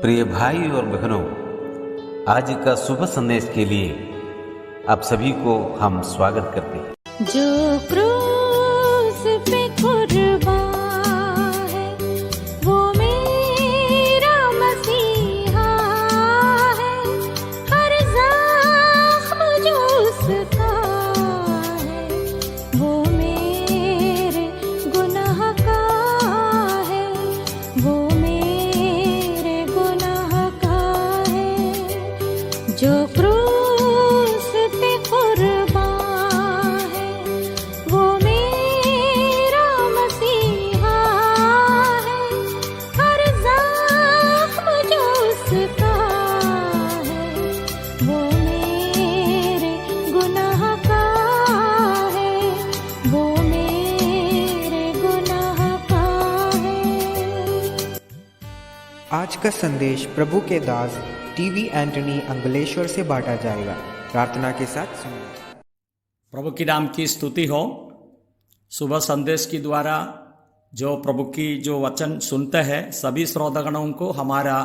प्रिय भाई और बहनों, आज का शुभ संदेश के लिए आप सभी को हम स्वागत करते हैं। जो क्रूस पे कुर्बान है वो मेरा मसीहा है। हर ज़ख्म जो उसका है वो मेरे गुनाह का है, वो मेरे गुनाह का है। जो क्रूस पे कुर्बान है वो मेरा मसीहा है। हर ज़ख्म जो उसका है वो मेरे गुनाह का है, वो मेरे गुनाह का है। आज का संदेश प्रभु के दास टीवी एंटनी अंगलेश्वर से बांटा जाएगा। प्रार्थना के साथ सुनिए। प्रभु की नाम की स्तुति हो। सुबह संदेश के द्वारा जो प्रभु की जो वचन सुनते हैं सभी श्रोतागणों को हमारा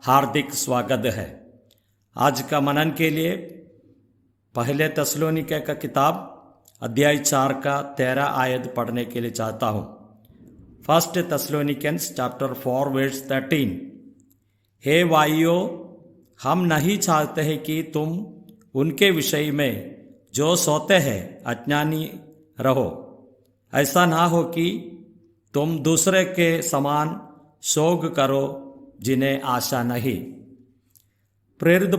हार्दिक स्वागत है। आज का मनन के लिए पहले तस्सलोनिके का किताब अध्याय 4 का 13 आयत पढ़ने के लिए चाहता हूँ। First Thessalonians chapter 4 verse 13। हे भाइयों, हम नहीं चाहते हैं कि तुम उनके विषय में जो सोते हैं अज्ञानी रहो। ऐसा ना हो कि तुम दूसरे के समान शोक करो जिन्हें आशा नहीं। प्रेरित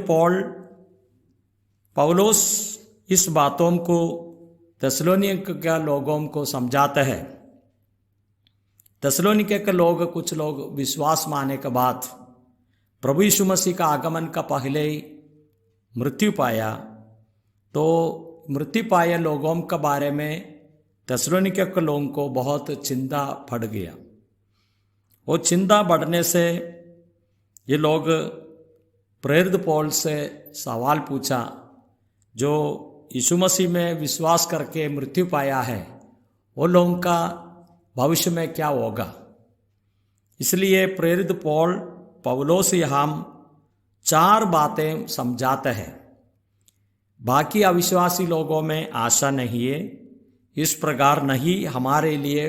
पौलुस इस बातों को थेसलोनिके के लोगों को समझाते हैं। थेसलोनिके के लोग कुछ लोग विश्वास माने के बाद प्रभु यीशु मसीह का आगमन का पहले ही मृत्यु पाया, तो मृत्यु पाए लोगों के बारे में थेसलोनिके के लोगों को बहुत चिंता पड़ गया। वो चिंता बढ़ने से ये लोग प्रेरित पौल से सवाल पूछा, जो यीशु मसीह में विश्वास करके मृत्यु पाया है वो लोगों का भविष्य में क्या होगा। इसलिए प्रेरित पौलुस यहाँ 4 बातें समझाते हैं। बाकी अविश्वासी लोगों में आशा नहीं है, इस प्रकार नहीं, हमारे लिए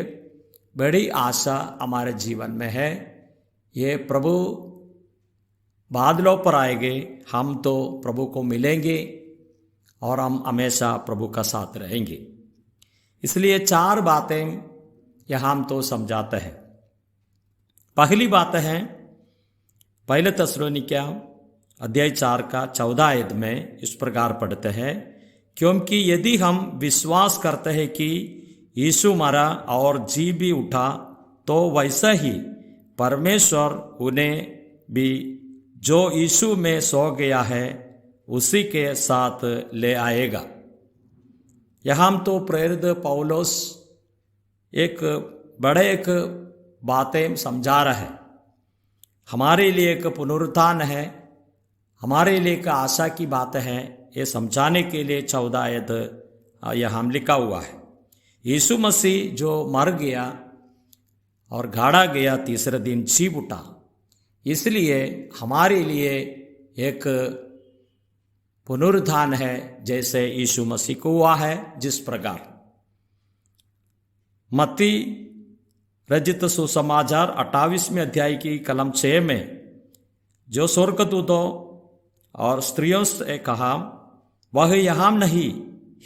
बड़ी आशा हमारे जीवन में है। ये प्रभु बादलों पर आएंगे, हम तो प्रभु को मिलेंगे और हम हमेशा प्रभु का साथ रहेंगे। इसलिए 4 बातें यहाँ हम तो समझाते हैं। पहली बात है पहले तस्सलोनिके अध्याय 4 का 14 आयत में इस प्रकार पढ़ते हैं, क्योंकि यदि हम विश्वास करते हैं कि यीशु मरा और जी भी उठा, तो वैसा ही परमेश्वर उन्हें भी जो यीशु में सो गया है उसी के साथ ले आएगा। यहाँ तो प्रेरित पौलुस एक बातें समझा रहा है। हमारे लिए एक पुनरुत्थान है, हमारे लिए एक आशा की बात है। ये समझाने के लिए 14 आयत यहाँ लिखा हुआ है। यीशु मसीह जो मर गया और गाड़ा गया, तीसरे दिन जी उठा, इसलिए हमारे लिए एक पुनरुत्थान है जैसे यीशु मसीह को हुआ है। जिस प्रकार मत्ती रचित सुसमाचार 28वें अध्याय की कलम 6 में जो स्वर्गदूतों और स्त्रियों से कहा, वह यहाँ नहीं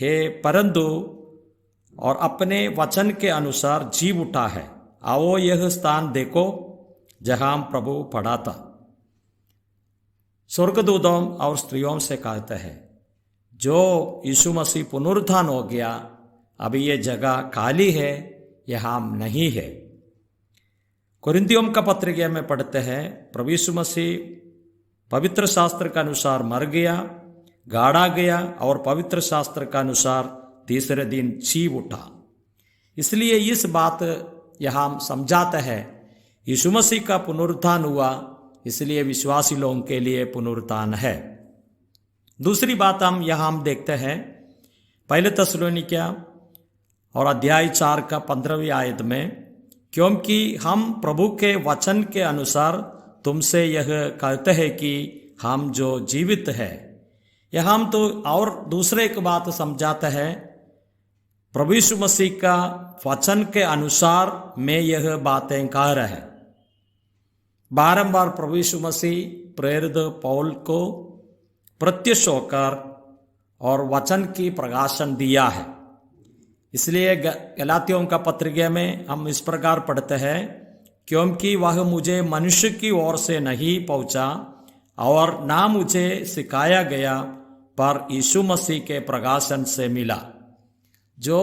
है परंतु और अपने वचन के अनुसार जी उठा है। आओ यह स्थान देखो जहाँ प्रभु पड़ा था। स्वर्गदूतों और स्त्रियों से कहते हैं, जो यीशु मसीह पुनरुत्थान हो गया, अभी ये जगह खाली है, यहाँ नहीं है। कोरिन्थियों का पत्रिका में पढ़ते हैं, प्रभु यीशु मसीह पवित्र शास्त्र के अनुसार मर गया, गाड़ा गया और पवित्र शास्त्र के अनुसार तीसरे दिन जी उठा। इसलिए इस बात यहाँ समझाते हैं, यीशु मसीह का पुनरुत्थान हुआ, इसलिए विश्वासी लोगों के लिए पुनरुत्थान है। दूसरी बात हम यहाँ देखते हैं पहले तस्सलोनिके और अध्याय 4 का 15वीं आयत में, क्योंकि हम प्रभु के वचन के अनुसार तुमसे यह कहते हैं कि हम जो जीवित है, यह हम तो और दूसरे एक बात समझाते हैं, प्रभु यीशु मसीह का वचन के अनुसार मैं यह बातें कह रहा है। बारंबार प्रभु यीशु मसीह प्रेरित पौल को प्रत्यक्ष होकर और वचन की प्रकाशन दिया है। इसलिए गलातियों का पत्रिका में हम इस प्रकार पढ़ते हैं, क्योंकि वह मुझे मनुष्य की ओर से नहीं पहुंचा और ना मुझे सिखाया गया, पर यीशु मसीह के प्रकाशन से मिला। जो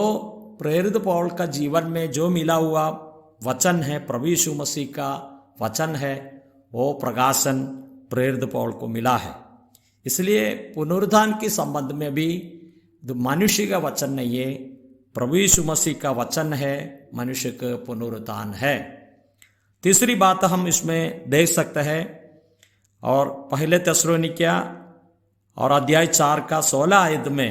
प्रेरित पौल का जीवन में जो मिला हुआ वचन है, प्रभु यीशु मसीह का वचन है, वो प्रकाशन प्रेरित पौल को मिला है। इसलिए पुनरुत्थान के संबंध में भी मनुष्य का वचन नहीं है, प्रभु यीशु मसीह का वचन है, मनुष्य का पुनरुत्थान है। तीसरी बात हम इसमें देख सकते हैं, और पहले थिस्सलुनीकियों और अध्याय 4 का 16 आयत में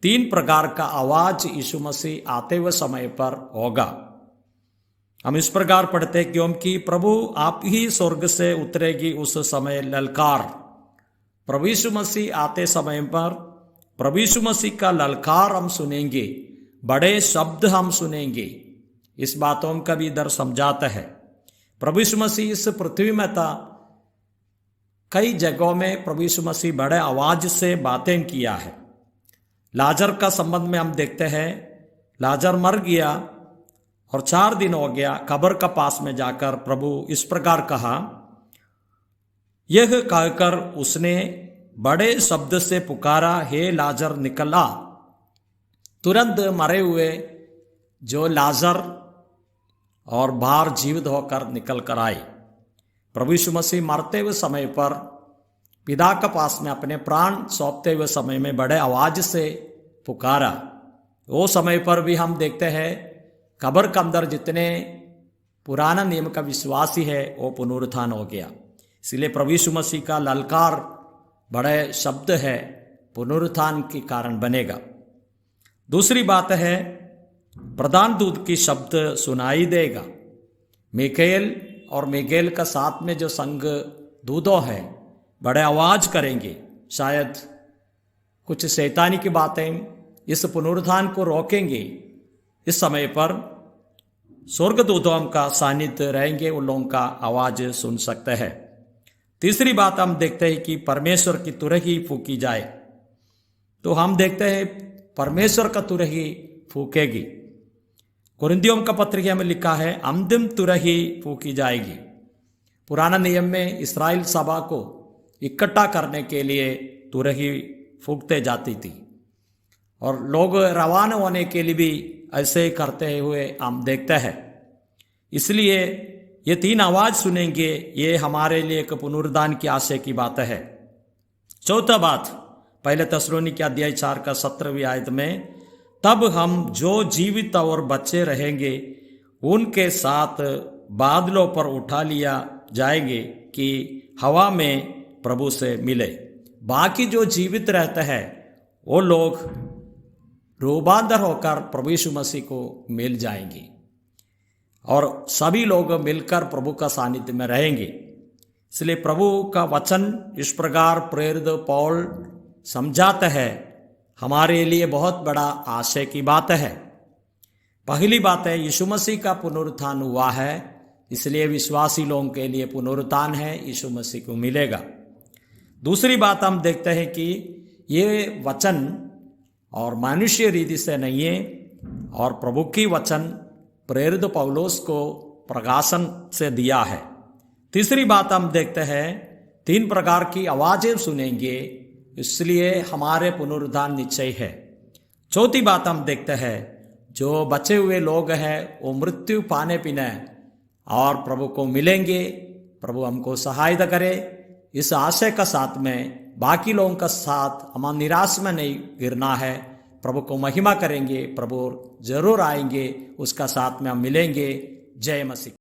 3 प्रकार का आवाज यीशु मसीह आते हुए समय पर होगा। हम इस प्रकार पढ़ते, क्योंकि प्रभु आप ही स्वर्ग से उतरेगी उस समय ललकार। प्रभु यीशु मसीह आते समय पर प्रभु यीशु मसीह का ललकार हम सुनेंगे, बड़े शब्द हम सुनेंगे। इस बातों का भी इधर समझाता है। प्रभु यीशु मसीह इस पृथ्वी में था, कई जगहों में प्रभु यीशु मसीह बड़े आवाज से बातें किया है। लाजर का संबंध में हम देखते हैं, लाजर मर गया और 4 दिन हो गया। कब्र का पास में जाकर प्रभु इस प्रकार कहा, यह कहकर उसने बड़े शब्द से पुकारा, हे लाजर निकल आ। तुरंत मरे हुए जो लाजर और बाहर जीवित होकर निकल कर आए। प्रभु यीशु मसीह मरते हुए समय पर पिता के पास में अपने प्राण सौंपते हुए समय में बड़े आवाज से पुकारा। वो समय पर भी हम देखते हैं, कब्र के अंदर जितने पुराना नियम का विश्वासी है वो पुनरुत्थान हो गया। इसलिए प्रभु यीशु मसीह का ललकार बड़े शब्द है, पुनरुत्थान के कारण बनेगा। दूसरी बात है, प्रधान दूत की शब्द सुनाई देगा। मिकाएल और मिगेल का साथ में जो संग दूतों है बड़े आवाज करेंगे। शायद कुछ शैतानी की बातें इस पुनरुत्थान को रोकेंगे। इस समय पर स्वर्गदूतों का सानिध्य रहेंगे, उन लोगों का आवाज सुन सकते हैं। तीसरी बात हम देखते हैं कि परमेश्वर की तुरही फूकी जाए। तो हम देखते हैं परमेश्वर का तुरही फूकेगी। कुरिन्थियों का पत्रिका में लिखा है, अंतिम तुरही फूकी जाएगी। पुराना नियम में इस्राएल सभा को इकट्ठा करने के लिए तुरही फूकते जाती थी, और लोग रवाना होने के लिए भी ऐसे ही करते हुए हम देखते हैं। इसलिए ये 3 आवाज सुनेंगे, ये हमारे लिए एक पुनरुत्थान की आशय की बात है। चौथा बात, पहले थिस्सलुनीकियों अध्याय 4 का 17वीं आयत में, तब हम जो जीवित और बचे रहेंगे उनके साथ बादलों पर उठा लिया जाएंगे कि हवा में प्रभु से मिले। बाकी जो जीवित रहते हैं वो लोग रूपांतर होकर प्रभु यीशु मसीह को मिल जाएंगे, और सभी लोग मिलकर प्रभु का सानिध्य में रहेंगे। इसलिए प्रभु का वचन इस प्रकार प्रेरित पौल समझाते हैं, हमारे लिए बहुत बड़ा आशय की बात है। पहली बात है, यीशु मसीह का पुनरुत्थान हुआ है, इसलिए विश्वासी लोगों के लिए पुनरुत्थान है, यीशु मसीह को मिलेगा। दूसरी बात हम देखते हैं कि ये वचन और मनुष्य रीति से नहीं है, और प्रभु की वचन प्रेरित पौलुस को प्रकाशन से दिया है। तीसरी बात हम देखते हैं, 3 प्रकार की आवाजें सुनेंगे, इसलिए हमारे पुनरुत्थान निश्चय है। चौथी बात हम देखते हैं, जो बचे हुए लोग हैं वो मृत्यु पाने पीने और प्रभु को मिलेंगे। प्रभु हमको सहायता करे। इस आशय का साथ में बाकी लोगों का साथ हम निराश में नहीं गिरना है, प्रभु को महिमा करेंगे। प्रभु जरूर आएंगे, उसका साथ में हम मिलेंगे। जय मसीह।